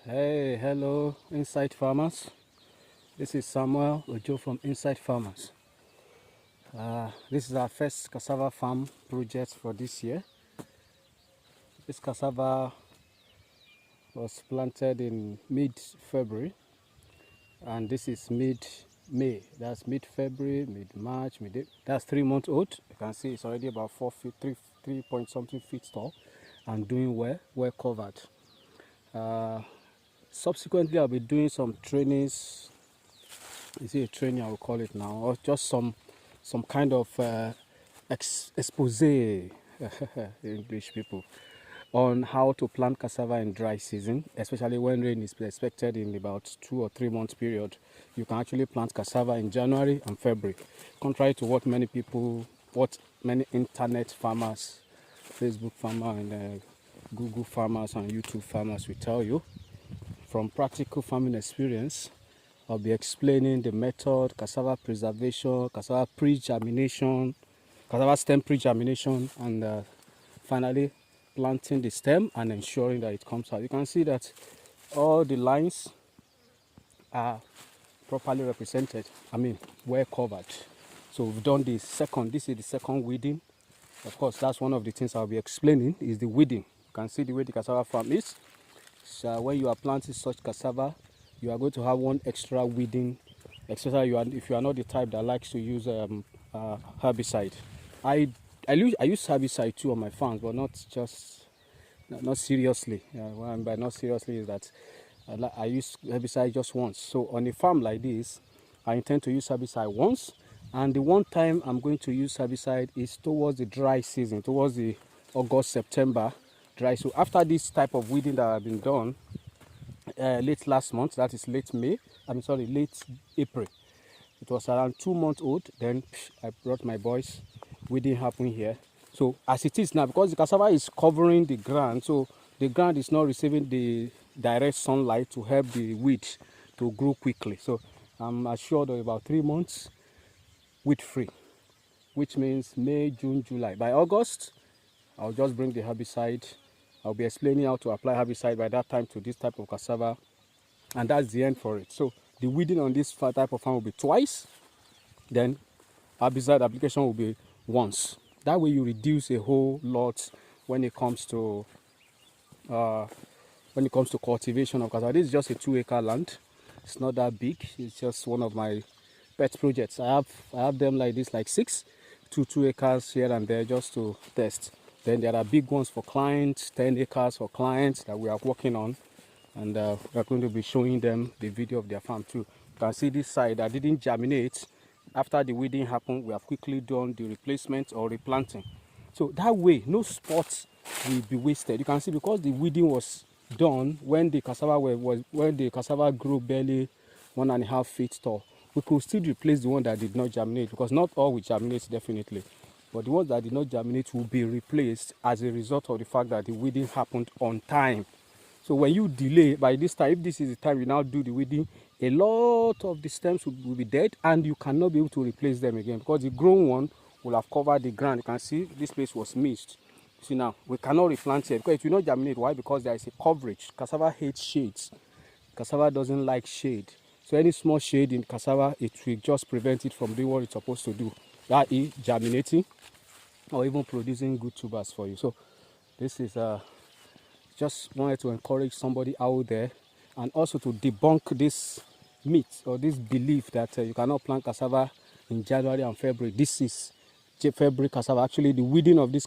Hey, hello, Inside Farmers. This is Samuel Ojo from Inside Farmers. This is our first cassava farm project for this year. This cassava was planted in mid-February, and this is mid-May. That's mid-February, mid-March, that's 3 months old. You can see it's already about 4 feet, three point something feet tall, and doing well covered. Subsequently, I'll be doing some trainings. Is it a training I will call it now, or just some kind of expose English people on how to plant cassava in dry season, especially when rain is expected in about 2 or 3 months period. You can actually plant cassava in January and February, contrary to what many internet farmers, Facebook farmers, and Google farmers and YouTube farmers will tell you. From practical farming experience, I'll be explaining the method, cassava preservation, cassava pre-germination, cassava stem pre-germination, and finally planting the stem and ensuring that it comes out. You can see that all the lines are properly represented, well covered. So we've done this is the second weeding. Of course, that's one of the things I'll be explaining is the weeding. You can see the way the cassava farm is. So when you are planting such cassava, you are going to have one extra weeding, especially if you are not the type that likes to use herbicide. I use herbicide too on my farms, but not seriously. What I mean by not seriously is that I use herbicide just once. So on a farm like this, I intend to use herbicide once, and the one time I'm going to use herbicide is towards the dry season, towards the August, September dry. So after this type of weeding that have been done late last month, that is late April, it was around 2 months old, then I brought my boys. Weeding happened here. So as it is now, because the cassava is covering the ground, so the ground is not receiving the direct sunlight to help the weed to grow quickly. So I'm assured of about 3 months weed free, which means May, June, July. By August, I'll just bring the herbicide. I'll be explaining how to apply herbicide by that time to this type of cassava, and that's the end for it. So the weeding on this type of farm will be twice, then herbicide application will be once. That way you reduce a whole lot when it comes to cultivation of cassava. This is just a 2-acre land. It's not that big. It's just one of my pet projects. I have them like this, like 2 acres here and there, just to test. Then there are big ones for clients, 10 acres for clients that we are working on, and we're going to be showing them the video of their farm too. You can see this side that didn't germinate. After the weeding happened, we have quickly done the replacement or replanting. So that way, no spots will be wasted. You can see because the weeding was done when the cassava grew barely 1.5 feet tall, we could still replace the one that did not germinate, because not all will germinate definitely, but the ones that did not germinate will be replaced as a result of the fact that the weeding happened on time. So when you delay, by this time, if this is the time you now do the weeding, a lot of the stems will be dead, and you cannot be able to replace them again, because the grown one will have covered the ground. You can see this place was missed. See now, we cannot replant here because it will not germinate. Why? Because there is a coverage. Cassava hates shades. Cassava doesn't like shade. So any small shade in cassava, it will just prevent it from doing what it's supposed to do. That is germinating or even producing good tubers for you. So this is just wanted to encourage somebody out there, and also to debunk this myth or this belief that you cannot plant cassava in January and February. This is February cassava. Actually, the weeding of this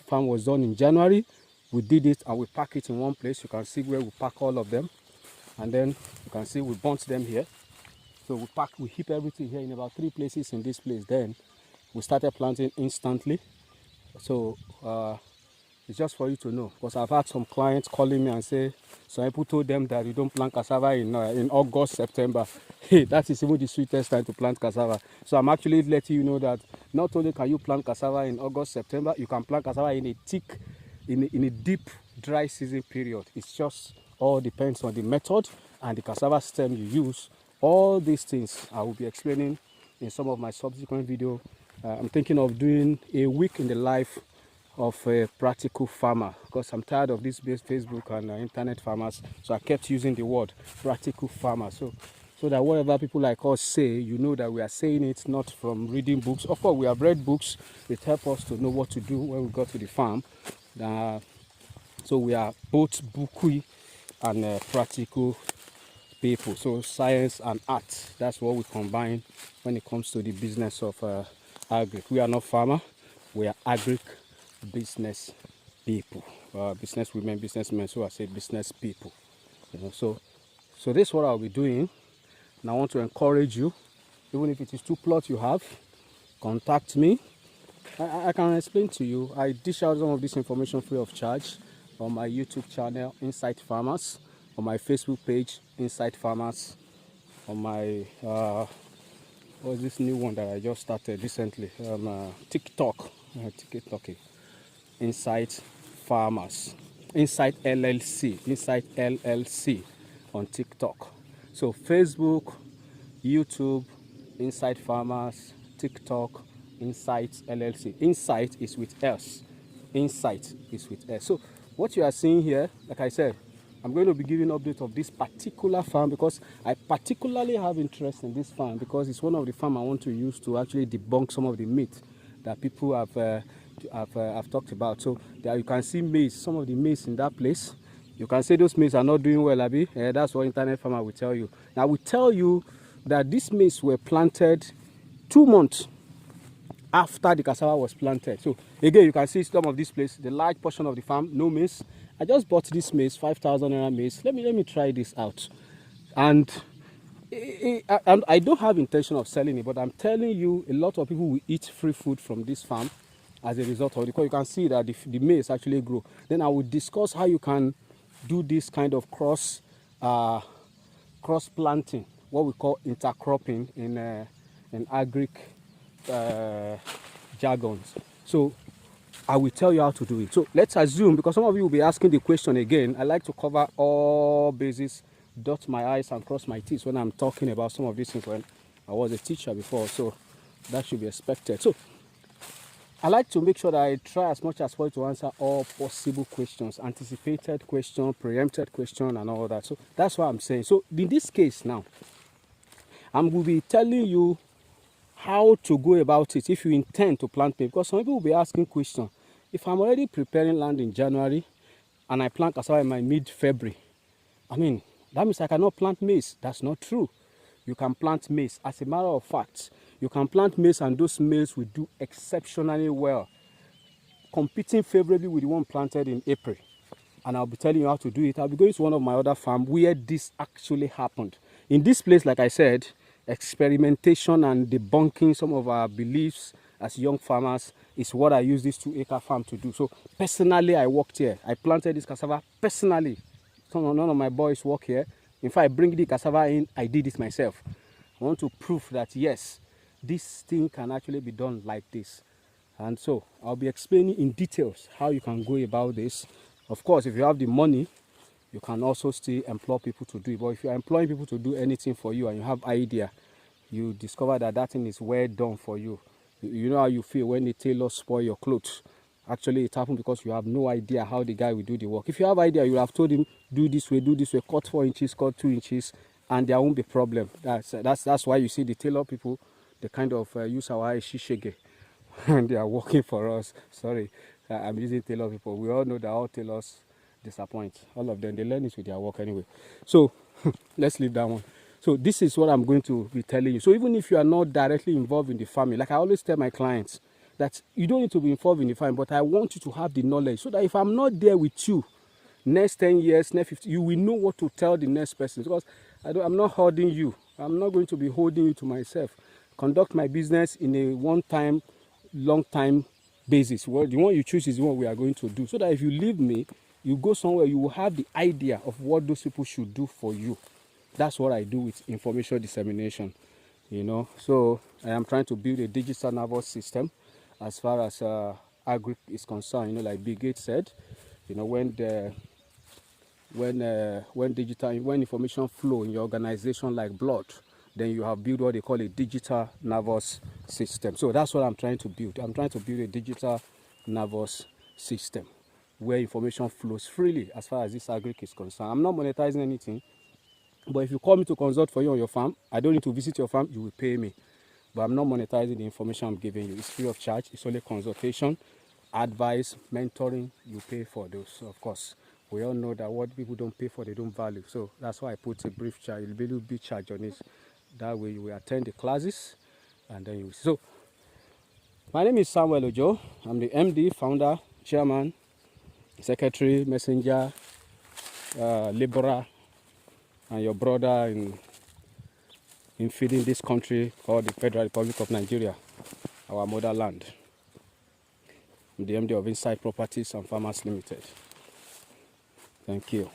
farm was done in January. We did it and we pack it in one place. You can see where we pack all of them, and then you can see we bunch them here. So we heap everything here in about 3 places in this place. Then we started planting instantly. So it's just for you to know, because I've had some clients calling me and say some people told them that you don't plant cassava in August, September. Hey, that is even the sweetest time to plant cassava. So I'm actually letting you know that not only can you plant cassava in August, September, you can plant cassava in a deep dry season period. It's just all depends on the method and the cassava stem you use. All these things I will be explaining in some of my subsequent videos. I'm thinking of doing a week in the life of a practical farmer, because I'm tired of this Facebook and internet farmers. So I kept using the word practical farmer. So that whatever people like us say, you know that we are saying it not from reading books. Of course, we have read books. It helps us to know what to do when we go to the farm. So we are both booky and practical people. So science and art, that's what we combine when it comes to the business of agric. We are not farmer, we are agric business people, business women, businessmen. So I say business people. So this is what I'll be doing, and I want to encourage you. Even if it is 2 plots you have, contact me. I can explain to you. I dish out some of this information free of charge on my YouTube channel, Insight Farmers, on my Facebook page, Insight Farmers, on my what's this new one that I just started recently, TikTok, Insight Farmers, Insight LLC on TikTok. So Facebook, YouTube, Insight Farmers, TikTok, Insight LLC. Insight is with S. Insight is with S. So what you are seeing here, like I said, I'm going to be giving update of this particular farm because I particularly have interest in this farm because it's one of the farm I want to use to actually debunk some of the myths that people have talked about. So there you can see maize, some of the maize in that place. You can say those maize are not doing well, Abi. That's what internet farmer will tell you. Now, I will tell you that these maize were planted 2 months after the cassava was planted. So again, you can see some of this place, the large portion of the farm, no maize. I just bought this maize, 5,000 naira maize. Let me try this out. And I don't have intention of selling it, but I'm telling you, a lot of people will eat free food from this farm as a result of it. Because you can see that the maize actually grow. Then I will discuss how you can do this kind of cross planting, what we call intercropping in agric jargons. So I will tell you how to do it. So let's assume, because some of you will be asking the question again, I like to cover all bases, dot my I's and cross my T's when I'm talking about some of these things when I was a teacher before. So that should be expected. So I like to make sure that I try as much as possible to answer all possible questions, anticipated question, preempted question, and all that. So that's what I'm saying. So in this case now, I will be telling you how to go about it if you intend to plant maize. Because some people will be asking questions. If I'm already preparing land in January and I plant cassava in my mid-February, I mean, that means I cannot plant maize. That's not true. You can plant maize. As a matter of fact, you can plant maize and those maize will do exceptionally well, competing favorably with the one planted in April. And I'll be telling you how to do it. I'll be going to one of my other farms where this actually happened. In this place, like I said, experimentation and debunking some of our beliefs as young farmers is what I use this 2-acre farm to do. So personally, I worked here. I planted this cassava personally. None of my boys work here. In fact, I bring the cassava in, I did it myself. I want to prove that yes, this thing can actually be done like this. And so I'll be explaining in details how you can go about this. Of course, if you have the money, you can also still employ people to do it. But if you're employing people to do anything for you and you have idea, you discover that that thing is well done for you. You know how you feel when the tailor spoil your clothes. Actually, it happened because you have no idea how the guy will do the work. If you have idea, you will have told him, do this way, cut 4 inches, cut 2 inches, and there won't be problem. That's why you see the tailor people, they kind of use our shishege, and they are working for us. Sorry, I'm using tailor people. We all know that all tailors disappoint. All of them, they learn it with their work anyway. So let's leave that one. So this is what I'm going to be telling you. So even if you are not directly involved in the farming, like I always tell my clients, that you don't need to be involved in the farm, but I want you to have the knowledge so that if I'm not there with you next 10 years, next 50, you will know what to tell the next person. Because I'm not holding you. I'm not going to be holding you to myself. Conduct my business in a one-time, long-time basis. Well, the one you choose is the one we are going to do. So that if you leave me, you go somewhere, you will have the idea of what those people should do for you. That's what I do with information dissemination. So I am trying to build a digital nervous system as far as agri is concerned. Like Bill Gates said, when information flow in your organization like blood, then you have built what they call a digital nervous system. So that's what I'm trying to build. I'm trying to build a digital nervous system where information flows freely as far as this agric is concerned. I'm not monetizing anything, but if you call me to consult for you on your farm, I don't need to visit your farm, you will pay me. But I'm not monetizing the information I'm giving you. It's free of charge. It's only consultation, advice, mentoring. You pay for those, of course. We all know that what people don't pay for, they don't value. So that's why I put a brief charge, a little bit charge on it. That way you will attend the classes and then you will see. So my name is Samuel Ojo. I'm the MD, founder, chairman, secretary, messenger, laborer, and your brother in feeding this country called the Federal Republic of Nigeria, our motherland. I'm the MD of Inside Properties and Farmers Limited. Thank you.